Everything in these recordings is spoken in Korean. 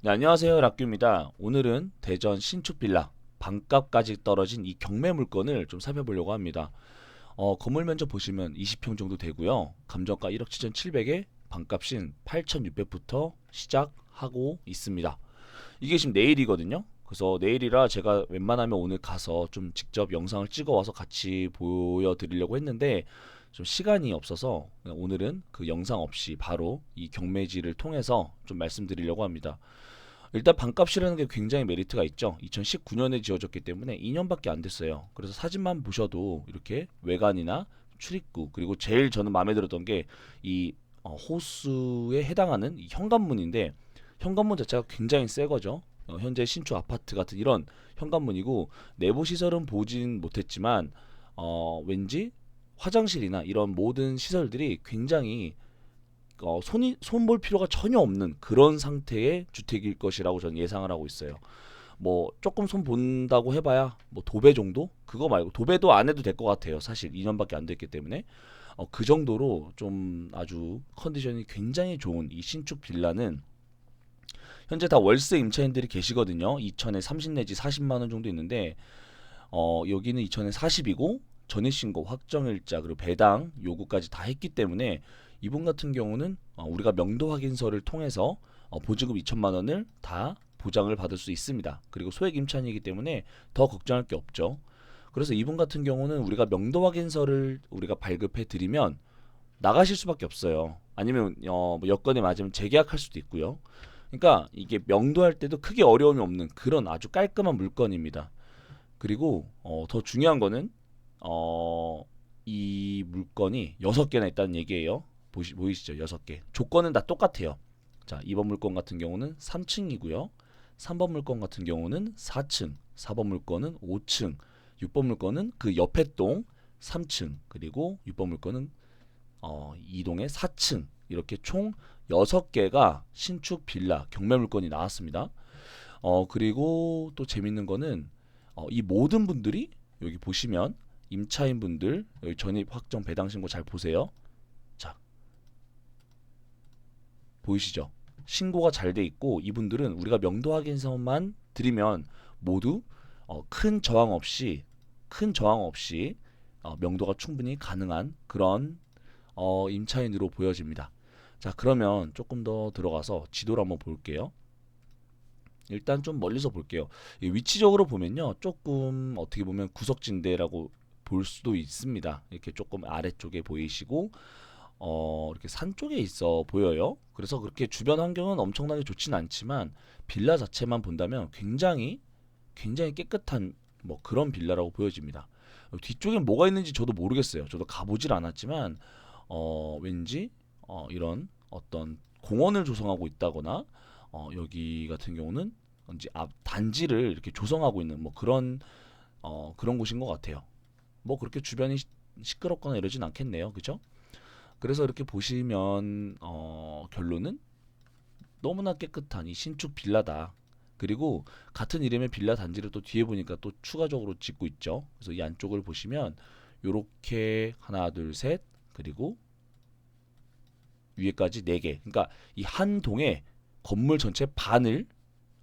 네, 안녕하세요. 락규입니다. 오늘은 대전 신축 빌라 반값까지 떨어진 이 경매 물건을 좀 살펴보려고 합니다. 건물 면적 보시면 20평 정도 되고요. 감정가 1억 7,700에 반값인 8,600부터 시작하고 있습니다. 이게 지금 내일이거든요. 그래서 내일이라 제가 웬만하면 오늘 가서 좀 직접 영상을 찍어 와서 같이 보여드리려고 했는데 좀 시간이 없어서 그냥 오늘은 그 영상 없이 바로 이 경매지를 통해서 좀 말씀드리려고 합니다. 일단 반값이라는 게 굉장히 메리트가 있죠. 2019년에 지어졌기 때문에 2년밖에 안 됐어요. 그래서 사진만 보셔도 이렇게 외관이나 출입구, 그리고 제일 저는 마음에 들었던 게 이 호수에 해당하는 이 현관문인데, 현관문 자체가 굉장히 새 거죠. 현재 신축 아파트 같은 이런 현관문이고, 내부 시설은 보진 못했지만 왠지 화장실이나 이런 모든 시설들이 굉장히 손볼 필요가 전혀 없는 그런 상태의 주택일 것이라고 저는 예상을 하고 있어요. 뭐 조금 손 본다고 해봐야 뭐 도배 정도? 그거 말고 도배도 안 해도 될 것 같아요. 사실 2년밖에 안 됐기 때문에 그 정도로 좀 아주 컨디션이 굉장히 좋은 이 신축 빌라는 현재 다 월세 임차인들이 계시거든요. 2천에 30 내지 40만 원 정도 있는데 여기는 2천에 40이고 전입신고, 확정일자, 그리고 배당 요구까지 다 했기 때문에 이분 같은 경우는 우리가 명도 확인서를 통해서 보증금 2천만 원을 다 보장을 받을 수 있습니다. 그리고 소액 임차인이기 때문에 더 걱정할 게 없죠. 그래서 이분 같은 경우는 우리가 명도 확인서를 우리가 발급해 드리면 나가실 수밖에 없어요. 아니면 뭐 여건에 맞으면 재계약할 수도 있고요. 그러니까 이게 명도할 때도 크게 어려움이 없는 그런 아주 깔끔한 물건입니다. 그리고 더 중요한 거는 이 물건이 6개나 있다는 얘기예요. 보이시죠? 6개. 조건은 다 똑같아요. 자, 2번 물건 같은 경우는 3층이고요. 3번 물건 같은 경우는 4층, 4번 물건은 5층, 6번 물건은 그 옆에 동 3층, 그리고 6번 물건은 이 동의 4층. 이렇게 총 6개가 신축 빌라 경매 물건이 나왔습니다. 그리고 또 재밌는 거는 이 모든 분들이 여기 보시면 임차인 분들 여기 전입 확정 배당 신고 잘 보세요. 자, 보이시죠? 신고가 잘 돼 있고 이분들은 우리가 명도 확인서만 드리면 모두 큰 저항 없이 명도가 충분히 가능한 그런 임차인으로 보여집니다. 자, 그러면 조금 더 들어가서 지도를 한번 볼게요. 일단 좀 멀리서 볼게요. 위치적으로 보면요, 조금 어떻게 보면 구석진대라고 볼 수도 있습니다. 이렇게 조금 아래쪽에 보이시고 이렇게 산 쪽에 있어 보여요. 그래서 그렇게 주변 환경은 엄청나게 좋진 않지만 빌라 자체만 본다면 굉장히 깨끗한 뭐 그런 빌라라고 보여집니다. 뒤쪽엔 뭐가 있는지 저도 모르겠어요. 저도 가보질 않았지만 왠지 이런 어떤 공원을 조성하고 있다거나 여기 같은 경우는 이제 앞 단지를 이렇게 조성하고 있는 뭐 그런 곳인 것 같아요. 뭐 그렇게 주변이 시끄럽거나 이러진 않겠네요, 그죠? 그래서 이렇게 보시면 결론은 너무나 깨끗한 이 신축 빌라다. 그리고 같은 이름의 빌라 단지를 또 뒤에 보니까 또 추가적으로 짓고 있죠. 그래서 이 안쪽을 보시면 요렇게 하나, 둘, 셋, 그리고 위에까지 4개. 그러니까 이 한 동에 건물 전체 반을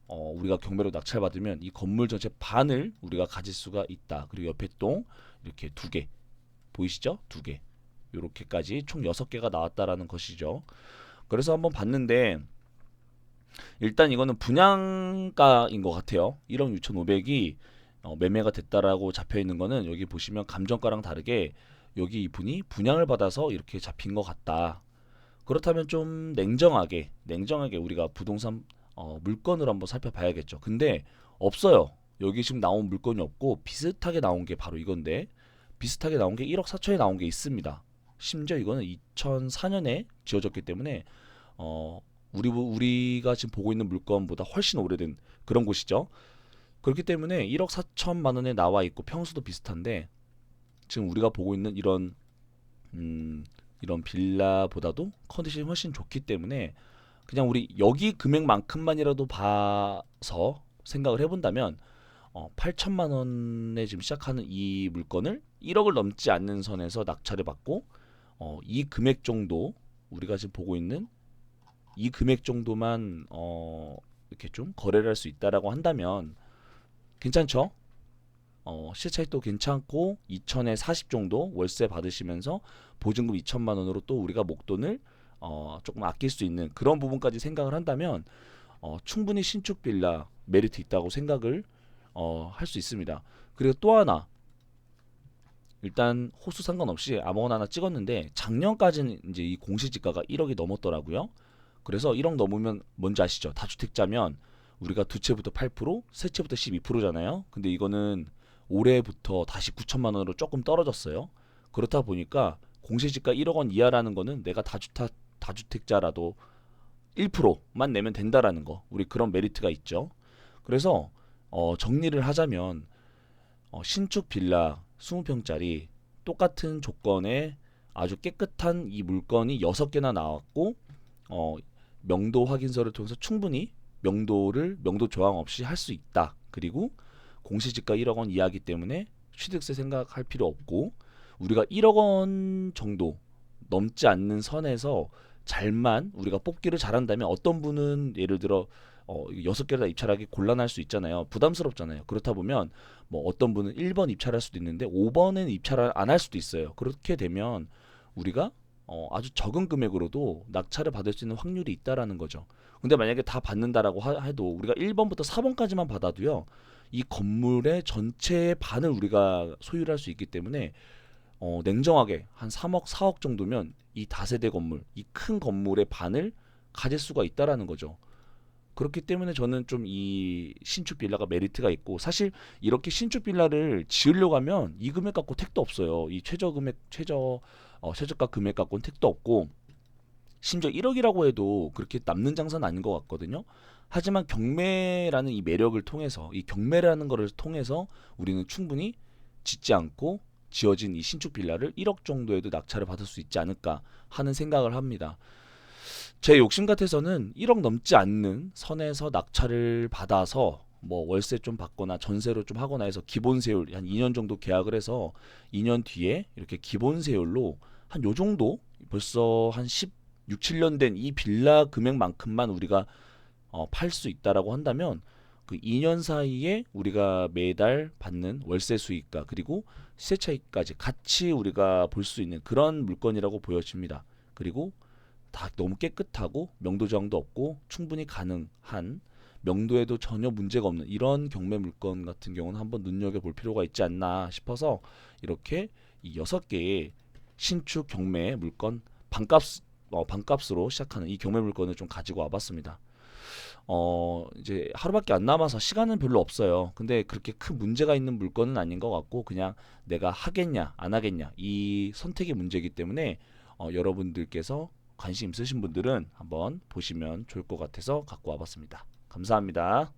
우리가 경매로 낙찰받으면 이 건물 전체 반을 우리가 가질 수가 있다. 그리고 옆에 동 이렇게 2개. 보이시죠? 2개. 요렇게까지 총 6개가 나왔다라는 것이죠. 그래서 한번 봤는데 일단 이거는 분양가인 것 같아요. 1억 6,500이 매매가 됐다라고 잡혀 있는 거는 여기 보시면 감정가랑 다르게 여기 이분이 분양을 받아서 이렇게 잡힌 것 같다. 그렇다면 좀 냉정하게 우리가 부동산 물건으로 한번 살펴봐야겠죠. 근데 없어요. 여기 지금 나온 물건이 없고 비슷하게 나온 게 바로 이건데, 비슷하게 나온 게 1억 4천에 나온 게 있습니다. 심지어 이거는 2004년에 지어졌기 때문에 어, 우리가 지금 보고 있는 물건보다 훨씬 오래된 그런 곳이죠. 그렇기 때문에 1억 4천만 원에 나와 있고 평수도 비슷한데 지금 우리가 보고 있는 음, 이런 빌라보다도 컨디션이 훨씬 좋기 때문에 그냥 우리 여기 금액만큼만이라도 봐서 생각을 해본다면 8천만 원에 지금 시작하는 이 물건을 1억을 넘지 않는 선에서 낙찰을 받고 이 금액 정도, 우리가 지금 보고 있는 이 금액 정도만 이렇게 좀 거래를 할 수 있다라고 한다면 괜찮죠? 시세 차익도 괜찮고 2천에 40 정도 월세 받으시면서 보증금 2천만 원으로 또 우리가 목돈을 조금 아낄 수 있는 그런 부분까지 생각을 한다면 충분히 신축 빌라 메리트 있다고 생각을 할 수 있습니다. 그리고 또 하나 일단 호수 상관없이 아무거나 하나 찍었는데 작년까지는 이제 이 공시지가가 1억이 넘었더라고요. 그래서 1억 넘으면 뭔지 아시죠? 다주택자면 우리가 두 채부터 8%, 세 채부터 12%잖아요. 근데 이거는 올해부터 다시 9천만 원으로 조금 떨어졌어요. 그렇다 보니까 공시지가 1억 원 이하라는 거는 내가 다주택자라도 1%만 내면 된다라는 거. 우리 그런 메리트가 있죠. 그래서 정리를 하자면 신축 빌라 20평짜리 똑같은 조건에 아주 깨끗한 이 물건이 6개나 나왔고 명도 확인서를 통해서 충분히 명도 조항 없이 할 수 있다. 그리고 공시지가 1억 원 이하기 때문에 취득세 생각할 필요 없고 우리가 1억 원 정도 넘지 않는 선에서 잘만 우리가 뽑기를 잘한다면 어떤 분은 예를 들어 6개를 다 입찰하기 곤란할 수 있잖아요. 부담스럽잖아요. 그렇다 보면 뭐 어떤 분은 1번 입찰할 수도 있는데 5번은 입찰을 안 할 수도 있어요. 그렇게 되면 우리가 아주 적은 금액으로도 낙찰을 받을 수 있는 확률이 있다라는 거죠. 근데 만약에 다 받는다라고 해도 우리가 1번부터 4번까지만 받아도요. 이 건물의 전체의 반을 우리가 소유를 할 수 있기 때문에 냉정하게 한 3억, 4억 정도면 이 다세대 건물, 이 큰 건물의 반을 가질 수가 있다라는 거죠. 그렇기 때문에 저는 좀 이 신축 빌라가 메리트가 있고 사실 이렇게 신축 빌라를 지으려고 하면 이 금액 갖고 택도 없어요. 이 최저가 금액 갖고는 택도 없고 심지어 1억이라고 해도 그렇게 남는 장사는 아닌 것 같거든요. 하지만 경매라는 이 매력을 통해서 이 경매라는 거를 통해서 우리는 충분히 짓지 않고 지어진 이 신축 빌라를 1억 정도에도 낙찰을 받을 수 있지 않을까 하는 생각을 합니다. 제 욕심 같아서는 1억 넘지 않는 선에서 낙찰을 받아서 뭐 월세 좀 받거나 전세로 좀 하거나 해서 기본 세율 한 2년 정도 계약을 해서 2년 뒤에 이렇게 기본 세율로 한 요 정도 벌써 한 16, 7년 된 이 빌라 금액만큼만 우리가 팔 수 있다라고 한다면 그 2년 사이에 우리가 매달 받는 월세 수익과 그리고 시세 차익까지 같이 우리가 볼 수 있는 그런 물건이라고 보여집니다. 그리고 다 너무 깨끗하고 명도 저항도 없고 충분히 가능한 명도에도 전혀 문제가 없는 이런 경매 물건 같은 경우는 한번 눈여겨볼 필요가 있지 않나 싶어서 이렇게 이 6개의 신축 경매 물건 반값으로 시작하는 이 경매 물건을 좀 가지고 와봤습니다. 이제 하루밖에 안 남아서 시간은 별로 없어요. 근데 그렇게 큰 문제가 있는 물건은 아닌 것 같고 그냥 내가 하겠냐 안 하겠냐 이 선택의 문제이기 때문에 여러분들께서 관심 있으신 분들은 한번 보시면 좋을 것 같아서 갖고 와봤습니다. 감사합니다.